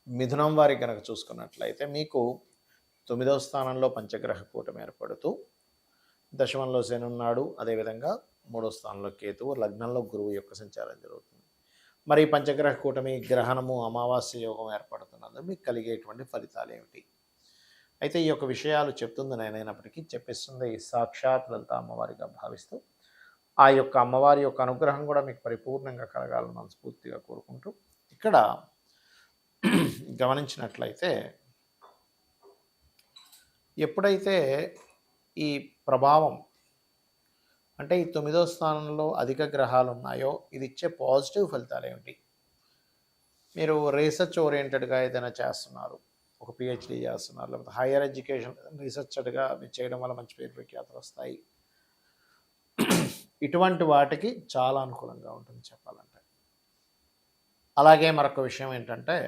మిథునం వారి కనుక చూసుకున్నట్లయితే మీకు 9వ స్థానంలో పంచగ్రహ కూటమి ఏర్పడుతూ దశమంలో శని ఉన్నాడు. అదేవిధంగా 3వ స్థానంలో కేతువు, లగ్నంలో గురువు యొక్క సంచారం జరుగుతుంది. మరి ఈ పంచగ్రహ కూటమి గ్రహణము అమావాస్య యోగం ఏర్పడుతున్నందుకు మీకు కలిగేటువంటి ఫలితాలు ఏమిటి? అయితే ఈ యొక్క విషయాలు చెప్తుంది నేనైనప్పటికీ చెప్పిస్తుంది సాక్షాత్ లలిత అమ్మవారిగా భావిస్తూ ఆ యొక్క అమ్మవారి యొక్క అనుగ్రహం కూడా మీకు పరిపూర్ణంగా కలగాలని మనస్ఫూర్తిగా కోరుకుంటూ ఇక్కడ గమనించినట్లయితే ఎప్పుడైతే ఈ ప్రభావం అంటే ఈ 9వ స్థానంలో అధిక గ్రహాలు ఉన్నాయో ఇది ఇచ్చే పాజిటివ్ ఫలితాలు ఏమిటి? మీరు రీసెర్చ్ ఓరియంటెడ్గా ఏదైనా చేస్తున్నారు, ఒక పిహెచ్డి చేస్తున్నారు, లేకపోతే హైయర్ ఎడ్యుకేషన్ రీసెర్చర్గా మీరు చేయడం వల్ల మంచి పేరు ప్రఖ్యాతలు వస్తాయి. ఇటువంటి వాటికి చాలా అనుకూలంగా ఉంటుంది చెప్పాలంటే. అలాగే మరొక విషయం ఏంటంటే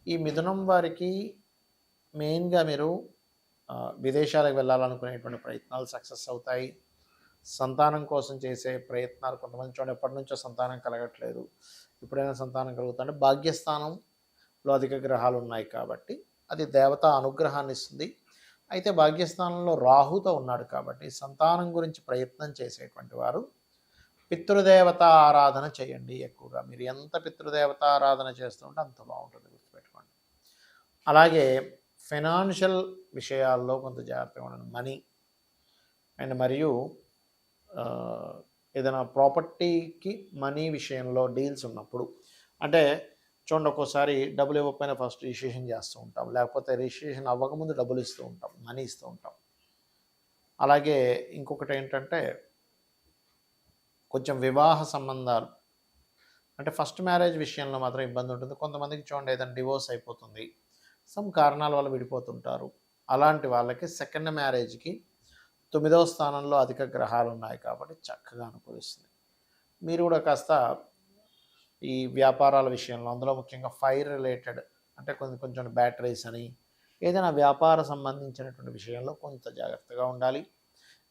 ఈ మిథునం వారికి మెయిన్గా మీరు విదేశాలకు వెళ్ళాలనుకునేటువంటి ప్రయత్నాలు సక్సెస్ అవుతాయి. సంతానం కోసం చేసే ప్రయత్నాలు కొంతమంది చూడండి ఎప్పటి నుంచో సంతానం కలగట్లేదు, ఎప్పుడైనా సంతానం కలుగుతుంటే భాగ్యస్థానంలో అధిక గ్రహాలు ఉన్నాయి కాబట్టి అది దేవతా అనుగ్రహాన్ని ఇస్తుంది. అయితే భాగ్యస్థానంలో రాహుతో ఉన్నాడు కాబట్టి సంతానం గురించి ప్రయత్నం చేసేటువంటి వారు పితృదేవత ఆరాధన చేయండి. ఎక్కువగా మీరు ఎంత పితృదేవత ఆరాధన చేస్తుంటే అంత బాగుంటుంది, గుర్తుపెట్టుకోండి. అలాగే ఫైనాన్షియల్ విషయాల్లో కొంత జాగ్రత్తగా ఉండండి. మనీ అండ్ మరియు ఏదైనా ప్రాపర్టీకి మనీ విషయంలో డీల్స్ ఉన్నప్పుడు అంటే చూడండి ఒక్కోసారి డబ్బులు ఇవ్వకపోయినా ఫస్ట్ రిజిస్ట్రేషన్ చేస్తూ ఉంటాం, లేకపోతే రిజిస్ట్రేషన్ అవ్వకముందు డబ్బులు ఇస్తూ ఉంటాం, మనీ ఇస్తూ ఉంటాం. అలాగే ఇంకొకటి ఏంటంటే కొంచెం వివాహ సంబంధాలు అంటే ఫస్ట్ మ్యారేజ్ విషయంలో మాత్రం ఇబ్బంది ఉంటుంది. కొంతమందికి చూడండి ఏదైనా డివోర్స్ అయిపోతుంది, సమ్ కారణాల వల్ల విడిపోతుంటారు. అలాంటి వాళ్ళకి సెకండ్ మ్యారేజ్కి 9వ స్థానంలో అధిక గ్రహాలు ఉన్నాయి కాబట్టి చక్కగా అనుకూలిస్తుంది. మీరు కూడా కాస్త ఈ వ్యాపారాల విషయంలో అందులో ముఖ్యంగా ఫైర్ రిలేటెడ్ అంటే కొంచెం బ్యాటరీస్ అని ఏదైనా వ్యాపార సంబంధించినటువంటి విషయంలో కొంత జాగ్రత్తగా ఉండాలి.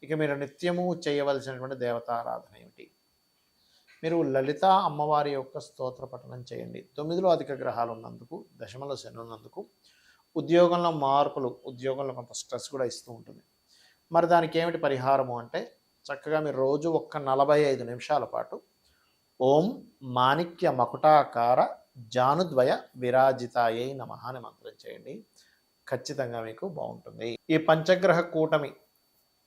ఇక మీరు నిత్యము చేయవలసినటువంటి దేవతారాధన ఏమిటి? మీరు లలిత అమ్మవారి యొక్క స్తోత్ర పఠనం చేయండి. 9లో అధిక గ్రహాలు ఉన్నందుకు, దశమలో శని ఉన్నందుకు ఉద్యోగంలో మార్పులు, ఉద్యోగంలో కొంత స్ట్రెస్ కూడా ఇస్తూ ఉంటుంది. మరి దానికి ఏమిటి పరిహారము అంటే చక్కగా మీరు రోజు ఒక్క 45 నిమిషాల పాటు ఓం మాణిక్య మకుటాకార జానుద్వయ విరాజితాయై నమః అని మంత్రం చేయండి. ఖచ్చితంగా మీకు బాగుంటుంది. ఈ పంచగ్రహ కూటమి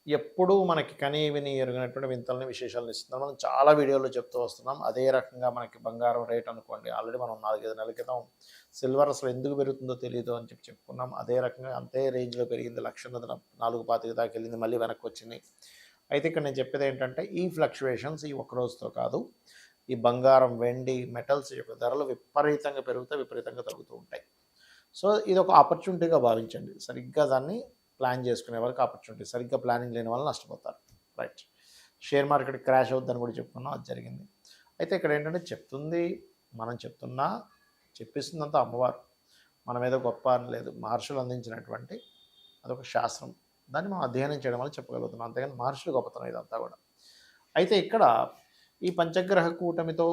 ఎప్పుడూ మనకి కనీ విని ఎరుగినటువంటి వింతలని విశేషాలను ఇస్తున్నాం. మనం చాలా వీడియోలో చెప్తూ వస్తున్నాం. అదే రకంగా మనకి బంగారం రేట్ అనుకోండి, ఆల్రెడీ మనం 4-5 నెలల క్రితం సిల్వర్ అసలు ఎందుకు పెరుగుతుందో తెలియదు అని చెప్పుకున్నాం. అదే రకంగా అంతే రేంజ్లో పెరిగింది, 1,425 దాకా వెళ్ళింది, మళ్ళీ వెనక్కి వచ్చింది. అయితే ఇక్కడ నేను చెప్పేది ఏంటంటే ఈ ఫ్లక్చువేషన్స్ ఈ ఒక్క రోజుతో కాదు, ఈ బంగారం, వెండి, మెటల్స్ యొక్క ధరలు విపరీతంగా పెరుగుతాయి, విపరీతంగా తగ్గుతూ ఉంటాయి. సో ఇది ఒక ఆపర్చునిటీగా భావించండి. సరిగ్గా దాన్ని ప్లాన్ చేసుకునే వాళ్ళకి ఆపర్చునిటీ, సరిగ్గా ప్లానింగ్ లేని వాళ్ళు నష్టపోతారు. రైట్. షేర్ మార్కెట్ క్రాష్ అవుద్దని కూడా చెప్పుకున్నాం, అది జరిగింది. అయితే ఇక్కడ ఏంటంటే చెప్తుంది, మనం చెప్తున్నా చెప్పిస్తుందంతా అమ్మవారు, మనం ఏదో గొప్ప అని లేదు. మహర్షులు అందించినటువంటి అదొక శాస్త్రం, దాన్ని మనం అధ్యయనం చేయడం వల్ల చెప్పగలుగుతున్నాం, అంతేగాని మహర్షులు గొప్పతనం ఇదంతా కూడా. అయితే ఇక్కడ ఈ పంచగ్రహ కూటమితో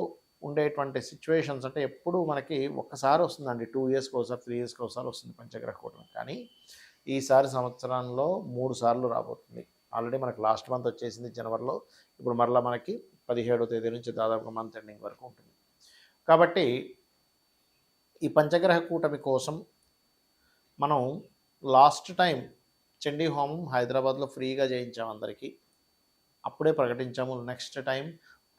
ఉండేటువంటి సిచ్యువేషన్స్ అంటే ఎప్పుడు మనకి ఒక్కసారి వస్తుందండి, 2 ఇయర్స్కి ఒకసారి, 3 ఇయర్స్కి ఒకసారి వస్తుంది పంచగ్రహ కూటమి. కానీ ఈసారి సంవత్సరంలో 3 సార్లు రాబోతుంది. ఆల్రెడీ మనకు లాస్ట్ మంత్ వచ్చేసింది జనవరిలో, ఇప్పుడు మరలా మనకి 17వ తేదీ నుంచి దాదాపుగా మంత్ ఎండింగ్ వరకు ఉంటుంది. కాబట్టి ఈ పంచగ్రహ కూటమి కోసం మనం లాస్ట్ టైం చండీ హోమం హైదరాబాద్లో ఫ్రీగా చేయించాం అందరికీ, అప్పుడే ప్రకటించాము. నెక్స్ట్ టైం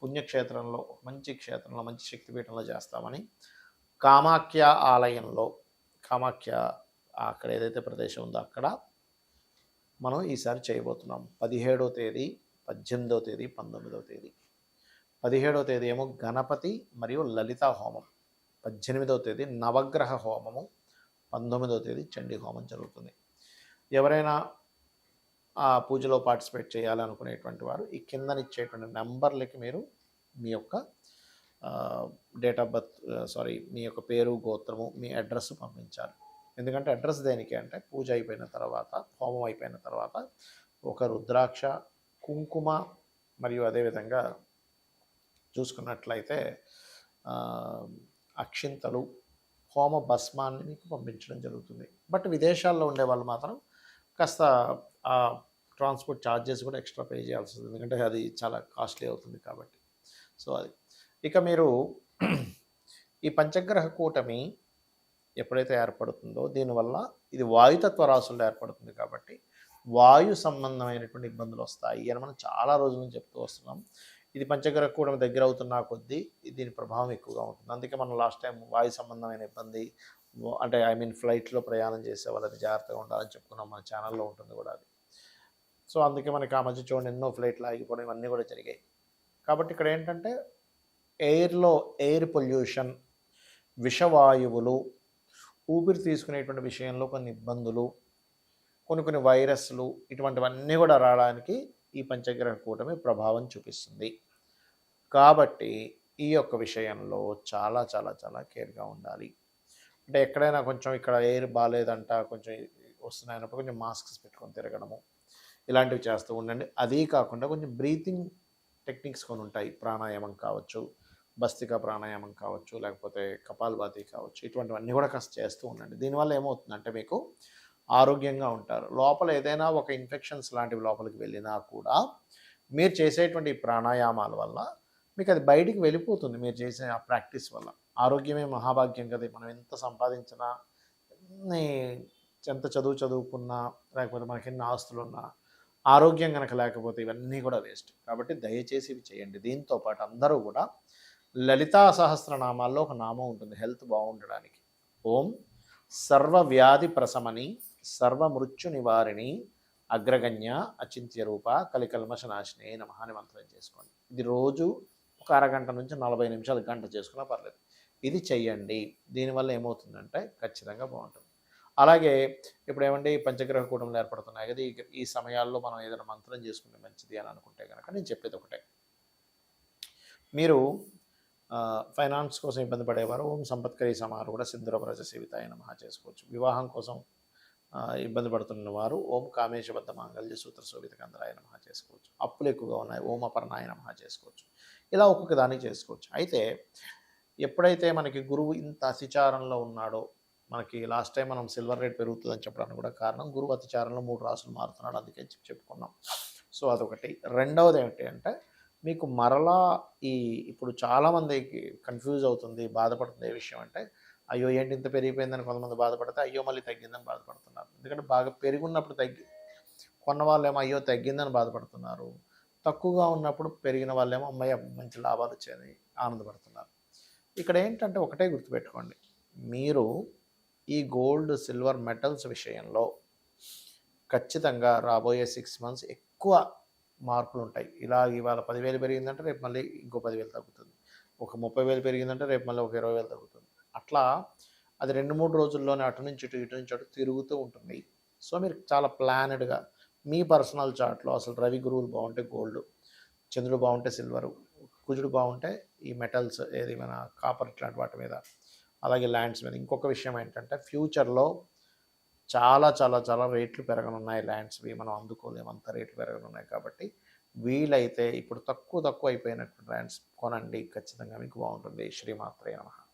పుణ్యక్షేత్రంలో, మంచి క్షేత్రంలో, మంచి శక్తిపీఠంలో చేస్తామని కామాఖ్య ఆలయంలో, కామాఖ్య అక్కడ ఏదైతే ప్రదేశం ఉందో అక్కడ మనం ఈసారి చేయబోతున్నాం. 17వ తేదీ, 18వ తేదీ, 19వ తేదీ. 17వ తేదీ ఏమో గణపతి మరియు లలిత హోమం, 18వ తేదీ నవగ్రహ హోమము, 19వ తేదీ చండీ హోమం జరుగుతుంది. ఎవరైనా ఆ పూజలో పార్టిసిపేట్ చేయాలనుకునేటువంటి వారు ఈ కిందనిచ్చేటువంటి నెంబర్లకి మీరు మీ యొక్క డేట్ ఆఫ్ బర్త్, మీ యొక్క పేరు, గోత్రము, మీ అడ్రస్ పంపించాలి. ఎందుకంటే అడ్రస్ దేనికి అంటే పూజ అయిపోయిన తర్వాత, హోమం అయిపోయిన తర్వాత ఒక రుద్రాక్ష, కుంకుమ మరియు అదేవిధంగా చూసుకున్నట్లయితే అక్షింతలు, హోమ భస్మాన్ని మీకు పంపించడం జరుగుతుంది. బట్ విదేశాల్లో ఉండే వాళ్ళు మాత్రం కాస్త ట్రాన్స్పోర్ట్ ఛార్జెస్ కూడా ఎక్స్ట్రా పే చేయాల్సి వస్తుంది, ఎందుకంటే అది చాలా కాస్ట్లీ అవుతుంది కాబట్టి. సో అది ఇక మీరు ఈ పంచగ్రహ కూటమి ఎప్పుడైతే ఏర్పడుతుందో దీనివల్ల ఇది వాయుతత్వ రాశుల్లో ఏర్పడుతుంది కాబట్టి వాయు సంబంధమైనటువంటి ఇబ్బందులు వస్తాయి అని మనం చాలా రోజుల నుంచి చెప్తూ వస్తున్నాం. ఇది పంచగ్రహ కూటమి దగ్గర అవుతున్న కొద్దీ దీని ప్రభావం ఎక్కువగా ఉంటుంది. అందుకే మనం లాస్ట్ టైం వాయు సంబంధమైన ఇబ్బంది అంటే ఫ్లైట్లో ప్రయాణం చేసే వాళ్ళది జాగ్రత్తగా ఉండాలని చెప్పుకున్నాం, మన ఛానల్లో ఉంటుంది కూడా అది. సో అందుకే మనకి ఆ మధ్య చూడండి ఎన్నో ఫ్లైట్లు ఆగిపోవడం ఇవన్నీ కూడా జరిగాయి. కాబట్టి ఇక్కడ ఏంటంటే ఎయిర్ పొల్యూషన్, విషవాయువులు, ఊపిరి తీసుకునేటువంటి విషయంలో కొన్ని ఇబ్బందులు, కొన్ని వైరస్లు, ఇటువంటివన్నీ కూడా రావడానికి ఈ పంచగ్రహ కూటమి ప్రభావం చూపిస్తుంది. కాబట్టి ఈ యొక్క విషయంలో చాలా చాలా చాలా కేర్గా ఉండాలి. అంటే ఎక్కడైనా కొంచెం ఇక్కడ ఎయిర్ బాగాలేదంట, కొంచెం వస్తున్నాయన్నప్పుడు కొంచెం మాస్క్స్ పెట్టుకొని తిరగడము ఇలాంటివి చేస్తూ ఉండండి. అదీ కాకుండా కొంచెం బ్రీతింగ్ టెక్నిక్స్ కొన్ని ఉంటాయి, ప్రాణాయామం కావచ్చు, భస్తిక ప్రాణాయామం కావచ్చు, లేకపోతే కపాల్భాతి కావచ్చు, ఇటువంటివన్నీ కూడా కాస్త చేస్తూ ఉండండి. దీనివల్ల ఏమవుతుందంటే మీకు ఆరోగ్యంగా ఉంటారు. లోపల ఏదైనా ఒక ఇన్ఫెక్షన్స్ లాంటివి లోపలికి వెళ్ళినా కూడా మీరు చేసేటువంటి ప్రాణాయామాల వల్ల మీకు అది బయటికి వెళ్ళిపోతుంది. మీరు చేసే ఆ ప్రాక్టీస్ వల్ల ఆరోగ్యమే మహాభాగ్యం కదా. మనం ఎంత సంపాదించినా, ఎంత చదువుకున్నా, లేకపోతే మనకి ఎన్ని ఆస్తులున్నా, ఆరోగ్యం కనుక లేకపోతే ఇవన్నీ కూడా వేస్ట్. కాబట్టి దయచేసి ఇవి చేయండి. దీంతో పాటు అందరూ కూడా లలితా సహస్రనామాల్లో ఒక నామం ఉంటుంది హెల్త్ బాగుండడానికి. ఓం సర్వవ్యాధి ప్రశమని సర్వమృత్యు నివారిణి అగ్రగణ్య అచింత్య రూప కలికల్మషనాశిని నమః అని మంత్రం చేసుకోండి. ఇది రోజు ఒక అరగంట నుంచి 40 నిమిషాలు, గంట చేసుకున్నా పర్లేదు. ఇది చెయ్యండి. దీనివల్ల ఏమవుతుందంటే ఖచ్చితంగా బాగుంటుంది. అలాగే ఇప్పుడు ఏమంటే ఈ పంచగ్రహ కూటములు ఏర్పడుతున్నాయి కదా, ఈ సమయాల్లో మనం ఏదైనా మంత్రం చేసుకుంటే మంచిది అని అనుకుంటే కనుక నేను చెప్పేది ఒకటే. మీరు ఫైనాన్స్ కోసం ఇబ్బంది పడేవారు ఓం సంపత్కరీ సమారు కూడా సింధురవ్రజ సేవితాయ నమః చేసుకోవచ్చు. వివాహం కోసం ఇబ్బంది పడుతున్న వారు ఓం కామేశబద్ధ మాంగళ్య సూత్ర శోభిత కందరాయ నమః చేసుకోవచ్చు. అప్పులు ఎక్కువగా ఉన్నాయి ఓం అపర్ణాయ నమః చేసుకోవచ్చు. ఇలా ఒక్కొక్క దానికి చేసుకోవచ్చు. అయితే ఎప్పుడైతే మనకి గురువు ఇంత అతిచారంలో ఉన్నాడో, మనకి లాస్ట్ టైం మనం సిల్వర్ రేట్ పెరుగుతుందని చెప్పడానికి కూడా కారణం గురువు అతిచారంలో 3 రాసులు మారుతున్నాడు, అందుకే చెప్పుకున్నాం. సో అదొకటి. రెండవది ఏమిటి అంటే మీకు మరలా ఇప్పుడు చాలామందికి కన్ఫ్యూజ్ అవుతుంది, బాధపడుతుంది ఏ విషయం అంటే అయ్యో ఏంటి ఇంత పెరిగిపోయిందని కొంతమంది బాధపడితే అయ్యో మళ్ళీ తగ్గిందని బాధపడుతున్నారు. ఎందుకంటే బాగా పెరుగున్నప్పుడు కొన్న వాళ్ళేమో అయ్యో తగ్గిందని బాధపడుతున్నారు, తక్కువగా ఉన్నప్పుడు పెరిగిన వాళ్ళేమో అమ్మాయి మంచి లాభాలు వచ్చాయని ఆనందపడుతున్నారు. ఇక్కడ ఏంటంటే ఒకటే గుర్తుపెట్టుకోండి, మీరు ఈ గోల్డ్ సిల్వర్ మెటల్స్ విషయంలో ఖచ్చితంగా రాబోయే 6 మంత్స్ ఎక్కువ మార్పులు ఉంటాయి. ఇవాళ 10,000 పెరిగిందంటే రేపు మళ్ళీ ఇంకో 10,000 తగ్గుతుంది. ఒక 30,000 పెరిగిందంటే రేపు మళ్ళీ ఒక 20,000 తగ్గుతుంది. అట్లా అది 2-3 రోజుల్లోనే అటు నుంచి ఇటు తిరుగుతూ ఉంటుంది. సో మీరు చాలా ప్లానెడ్గా మీ పర్సనల్ చార్ట్లో అసలు రవి గురువులు బాగుంటే గోల్డ్, చంద్రుడు బాగుంటే సిల్వరు, కుజుడు బాగుంటే ఈ మెటల్స్ ఏది మన కాపర్ ఇట్లాంటి వాటి మీద, అలాగే ల్యాండ్స్ మీద. ఇంకొక విషయం ఏంటంటే ఫ్యూచర్లో చాలా చాలా చాలా రేట్లు పెరగనున్నాయి ల్యాండ్స్వి, మనం అందుకోలేము, అంత రేట్లు పెరగనున్నాయి. కాబట్టి వీలైతే ఇప్పుడు తక్కువ అయిపోయినటువంటి ల్యాండ్స్ కొనండి, ఖచ్చితంగా మీకు బాగుంటుంది. శ్రీమాత్రే నమః.